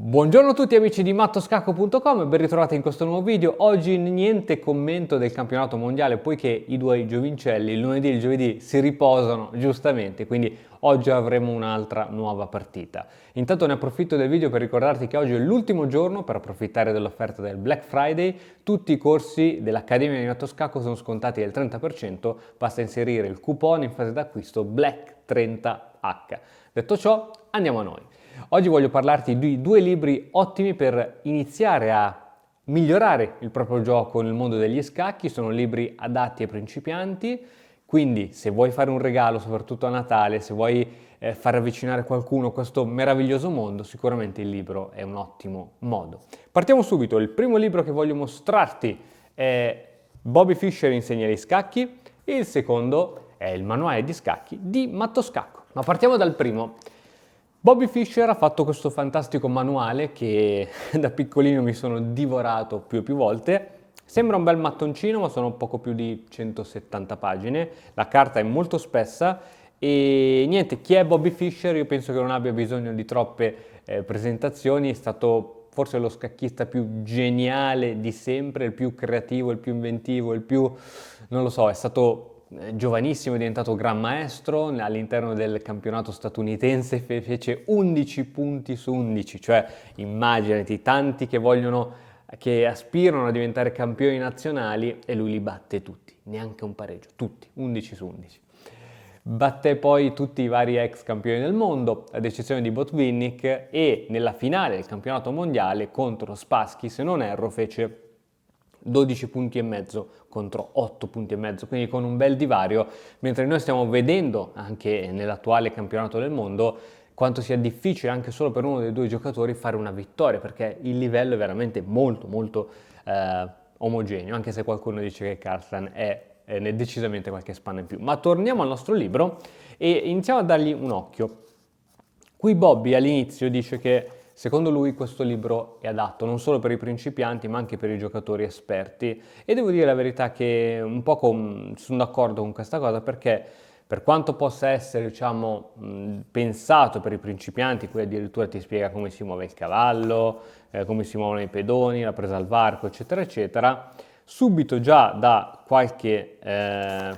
Buongiorno a tutti amici di mattoscacco.com e ben ritrovati in questo nuovo video. Oggi niente commento del campionato mondiale poiché i due giovincelli il lunedì e il giovedì si riposano giustamente, quindi oggi avremo un'altra nuova partita. Intanto ne approfitto del video per ricordarti che oggi è l'ultimo giorno per approfittare dell'offerta del Black Friday. Tutti i corsi dell'Accademia di Mattoscacco sono scontati del 30%, basta inserire il coupon in fase d'acquisto BLACK30H. Detto ciò, andiamo a noi. Oggi voglio parlarti di due libri ottimi per iniziare a migliorare il proprio gioco nel mondo degli scacchi. Sono libri adatti ai principianti, quindi se vuoi fare un regalo, soprattutto a Natale, se vuoi far avvicinare qualcuno a questo meraviglioso mondo, sicuramente il libro è un ottimo modo. Partiamo subito. Il primo libro che voglio mostrarti è Bobby Fischer insegna gli scacchi e il secondo è il manuale di scacchi di Mattoscacco. Ma partiamo dal primo. Bobby Fischer ha fatto questo fantastico manuale che da piccolino mi sono divorato più e più volte. Sembra un bel mattoncino, ma sono poco più di 170 pagine. La carta è molto spessa e niente, chi è Bobby Fischer? Io penso che non abbia bisogno di troppe presentazioni. È stato forse lo scacchista più geniale di sempre, il più creativo, il più inventivo, non lo so, è stato giovanissimo, è diventato gran maestro all'interno del campionato statunitense, fece 11 punti su 11, cioè immaginati tanti che aspirano a diventare campioni nazionali e lui li batte tutti, neanche un pareggio, tutti, 11 su 11. Batté poi tutti i vari ex campioni del mondo, ad eccezione di Botvinnik, e nella finale del campionato mondiale contro Spassky, se non erro, fece 12 punti e mezzo contro 8 punti e mezzo, quindi con un bel divario, mentre noi stiamo vedendo anche nell'attuale campionato del mondo quanto sia difficile anche solo per uno dei due giocatori fare una vittoria, perché il livello è veramente molto omogeneo, anche se qualcuno dice che Carlsen è decisamente qualche spanna in più. Ma torniamo al nostro libro e iniziamo a dargli un occhio. Qui Bobby all'inizio dice che secondo lui questo libro è adatto non solo per i principianti ma anche per i giocatori esperti, e devo dire la verità che un po' sono d'accordo con questa cosa, perché per quanto possa essere pensato per i principianti, qui addirittura ti spiega come si muove il cavallo, come si muovono i pedoni, la presa al varco eccetera eccetera, subito già da qualche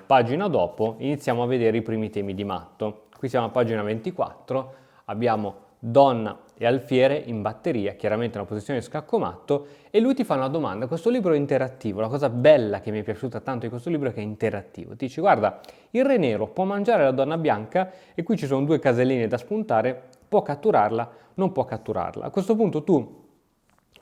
pagina dopo iniziamo a vedere i primi temi di matto. Qui siamo a pagina 24, abbiamo donna e alfiere in batteria, chiaramente una posizione di scacco matto, e lui ti fa una domanda. Questo libro è interattivo, la cosa bella che mi è piaciuta tanto di questo libro è che è interattivo. Ti dice: guarda, il re nero può mangiare la donna bianca e qui ci sono due caselline da spuntare, può catturarla, non può catturarla. A questo punto tu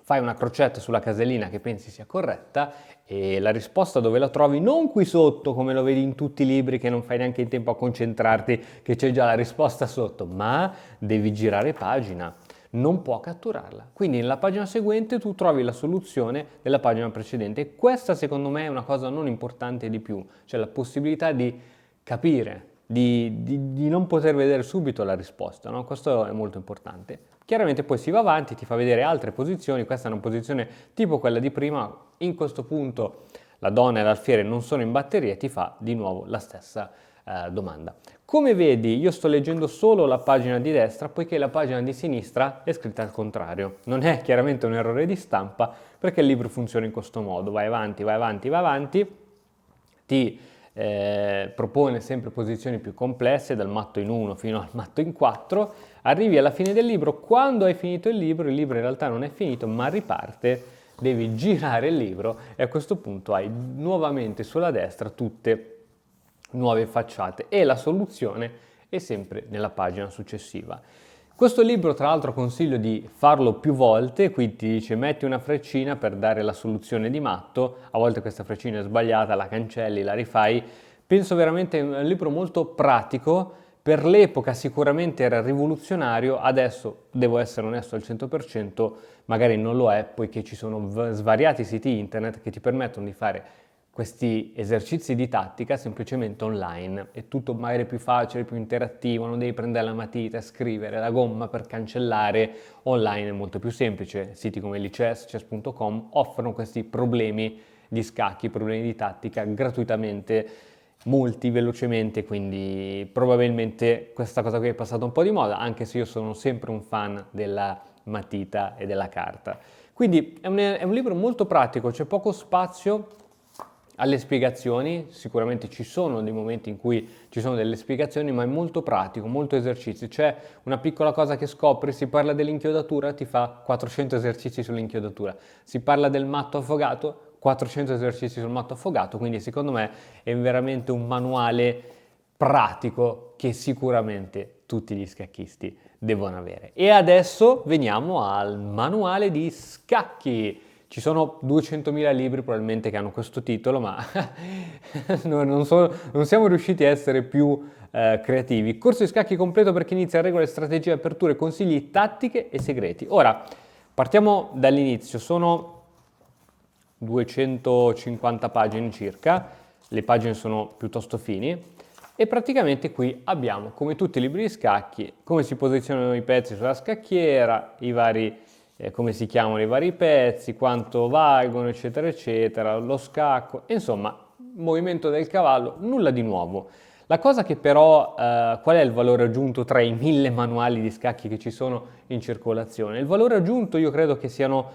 fai una crocetta sulla casellina che pensi sia corretta e la risposta dove la trovi? Non qui sotto come lo vedi in tutti i libri, che non fai neanche in tempo a concentrarti che c'è già la risposta sotto, ma devi girare pagina, non può catturarla. Quindi nella pagina seguente tu trovi la soluzione della pagina precedente, e questa secondo me è una cosa non importante di più, cioè la possibilità di capire, di non poter vedere subito la risposta, no? Questo è molto importante. Chiaramente poi si va avanti, ti fa vedere altre posizioni, questa è una posizione tipo quella di prima, in questo punto la donna e l'alfiere non sono in batteria e ti fa di nuovo la stessa domanda. Come vedi io sto leggendo solo la pagina di destra, poiché la pagina di sinistra è scritta al contrario. Non è chiaramente un errore di stampa, perché il libro funziona in questo modo: vai avanti, vai avanti, vai avanti, ti propone sempre posizioni più complesse, dal matto in 1 fino al matto in 4, arrivi alla fine del libro. Quando hai finito il libro in realtà non è finito ma riparte, devi girare il libro e a questo punto hai nuovamente sulla destra tutte nuove facciate e la soluzione è sempre nella pagina successiva. Questo libro tra l'altro consiglio di farlo più volte, qui ti dice metti una freccina per dare la soluzione di matto, a volte questa freccina è sbagliata, la cancelli, la rifai. Penso veramente un libro molto pratico, per l'epoca sicuramente era rivoluzionario, adesso devo essere onesto al 100%, magari non lo è, poiché ci sono svariati siti internet che ti permettono di fare questi esercizi di tattica semplicemente online. È tutto magari più facile, più interattivo, non devi prendere la matita, scrivere la gomma per cancellare. Online è molto più semplice. Siti come l'ICES, chess.com offrono questi problemi di scacchi, problemi di tattica gratuitamente, molti, velocemente, quindi probabilmente questa cosa qui è passata un po' di moda, anche se io sono sempre un fan della matita e della carta. Quindi è un libro molto pratico, c'è poco spazio alle spiegazioni, sicuramente ci sono dei momenti in cui ci sono delle spiegazioni, ma è molto pratico, molto esercizio. C'è una piccola cosa che scopri, si parla dell'inchiodatura, ti fa 400 esercizi sull'inchiodatura. Si parla del matto affogato, 400 esercizi sul matto affogato, quindi secondo me è veramente un manuale pratico che sicuramente tutti gli scacchisti devono avere. E adesso veniamo al manuale di scacchi. Ci sono 200.000 libri probabilmente che hanno questo titolo, ma non siamo riusciti a essere più creativi. Corso di scacchi completo per chi inizia, regole, strategie, aperture, consigli, tattiche e segreti. Ora, partiamo dall'inizio. Sono 250 pagine circa, le pagine sono piuttosto fini e praticamente qui abbiamo, come tutti i libri di scacchi, come si posizionano i pezzi sulla scacchiera, i vari come si chiamano i vari pezzi, quanto valgono, eccetera, eccetera, lo scacco, insomma, movimento del cavallo, nulla di nuovo. La cosa che però, qual è il valore aggiunto tra i 1000 manuali di scacchi che ci sono in circolazione? Il valore aggiunto io credo che siano,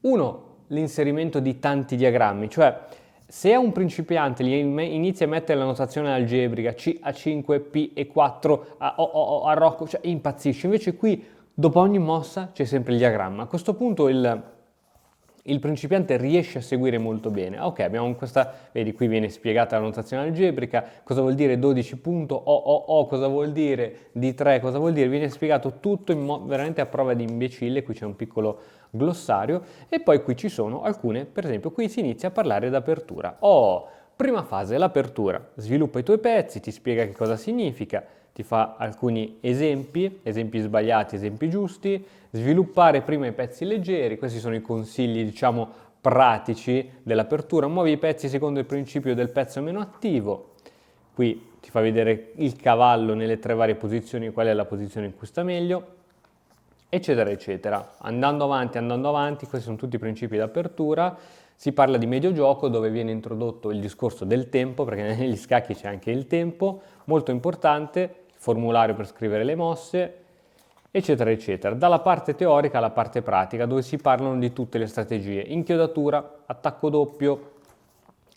uno, l'inserimento di tanti diagrammi, cioè se è un principiante gli inizia a mettere la notazione algebrica C a 5, P e 4, a Rocco, cioè impazzisce, invece qui dopo ogni mossa c'è sempre il diagramma. A questo punto il principiante riesce a seguire molto bene. Ok, abbiamo questa, vedi qui viene spiegata la notazione algebrica, cosa vuol dire 12 punto, cosa vuol dire D3, cosa vuol dire, viene spiegato tutto veramente a prova di imbecille, qui c'è un piccolo glossario e poi qui ci sono alcune, per esempio qui si inizia a parlare d'apertura. Prima fase, l'apertura, sviluppa i tuoi pezzi, ti spiega che cosa significa, ti fa alcuni esempi sbagliati, esempi giusti, sviluppare prima i pezzi leggeri, questi sono i consigli diciamo pratici dell'apertura, muovi i pezzi secondo il principio del pezzo meno attivo, qui ti fa vedere il cavallo nelle 3 varie posizioni, qual è la posizione in cui sta meglio, eccetera eccetera. Andando avanti, questi sono tutti i principi d'apertura. Si parla di medio gioco dove viene introdotto il discorso del tempo, perché negli scacchi c'è anche il tempo, molto importante, formulario per scrivere le mosse, eccetera eccetera. Dalla parte teorica alla parte pratica dove si parlano di tutte le strategie, inchiodatura, attacco doppio,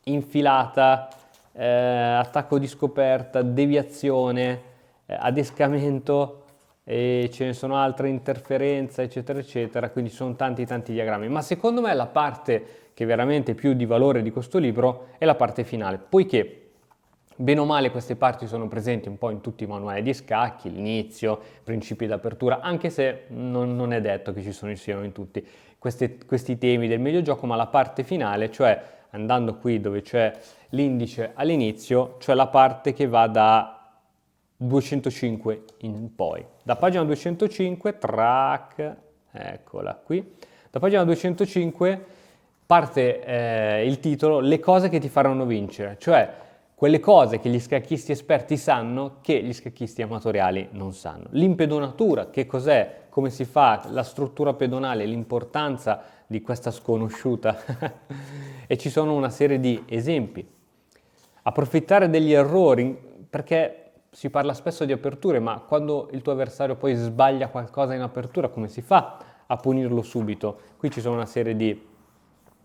infilata, attacco di scoperta, deviazione, adescamento, e ce ne sono altre, interferenza, eccetera eccetera, quindi sono tanti diagrammi, ma secondo me la parte che veramente più di valore di questo libro è la parte finale, poiché bene o male queste parti sono presenti un po' in tutti i manuali di scacchi, l'inizio, principi d'apertura, anche se non è detto che siano in tutti questi temi del medio gioco, ma la parte finale, cioè andando qui dove c'è l'indice all'inizio, cioè la parte che va da 205 in poi. Da pagina 205, track, eccola qui, da pagina 205 parte il titolo Le cose che ti faranno vincere, cioè quelle cose che gli scacchisti esperti sanno che gli scacchisti amatoriali non sanno. L'impedonatura, che cos'è, come si fa, la struttura pedonale, l'importanza di questa sconosciuta e ci sono una serie di esempi. Approfittare degli errori, perché si parla spesso di aperture, ma quando il tuo avversario poi sbaglia qualcosa in apertura, come si fa a punirlo subito? Qui ci sono una serie di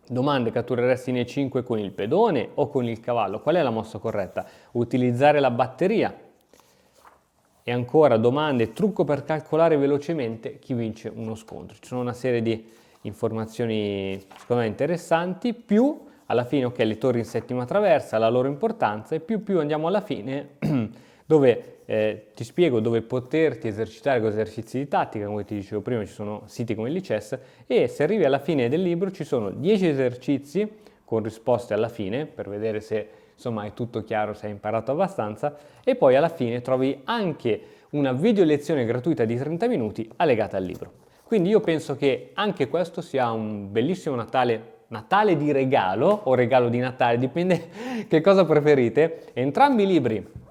domande: cattureresti nei 5 con il pedone o con il cavallo? Qual è la mossa corretta? Utilizzare la batteria. E ancora domande: trucco per calcolare velocemente chi vince uno scontro. Ci sono una serie di informazioni secondo me interessanti, più alla fine le torri in settima traversa, la loro importanza, e più andiamo alla fine dove ti spiego dove poterti esercitare con esercizi di tattica, come ti dicevo prima ci sono siti come il Lichess, e se arrivi alla fine del libro ci sono 10 esercizi con risposte alla fine per vedere se insomma è tutto chiaro, se hai imparato abbastanza, e poi alla fine trovi anche una video lezione gratuita di 30 minuti allegata al libro. Quindi io penso che anche questo sia un bellissimo Natale di regalo o regalo di Natale, dipende che cosa preferite. Entrambi i libri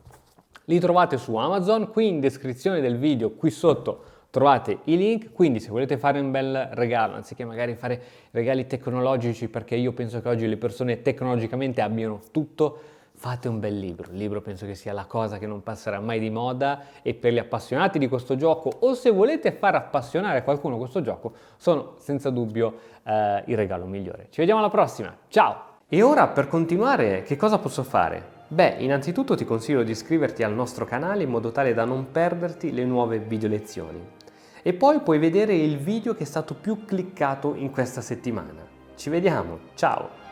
li trovate su Amazon, qui in descrizione del video, qui sotto trovate i link, quindi se volete fare un bel regalo, anziché magari fare regali tecnologici, perché io penso che oggi le persone tecnologicamente abbiano tutto, fate un bel libro. Il libro penso che sia la cosa che non passerà mai di moda, e per gli appassionati di questo gioco, o se volete far appassionare qualcuno a questo gioco, sono senza dubbio il regalo migliore. Ci vediamo alla prossima, ciao! E ora, per continuare, che cosa posso fare? Beh, innanzitutto ti consiglio di iscriverti al nostro canale in modo tale da non perderti le nuove video lezioni. E poi puoi vedere il video che è stato più cliccato in questa settimana. Ci vediamo, ciao!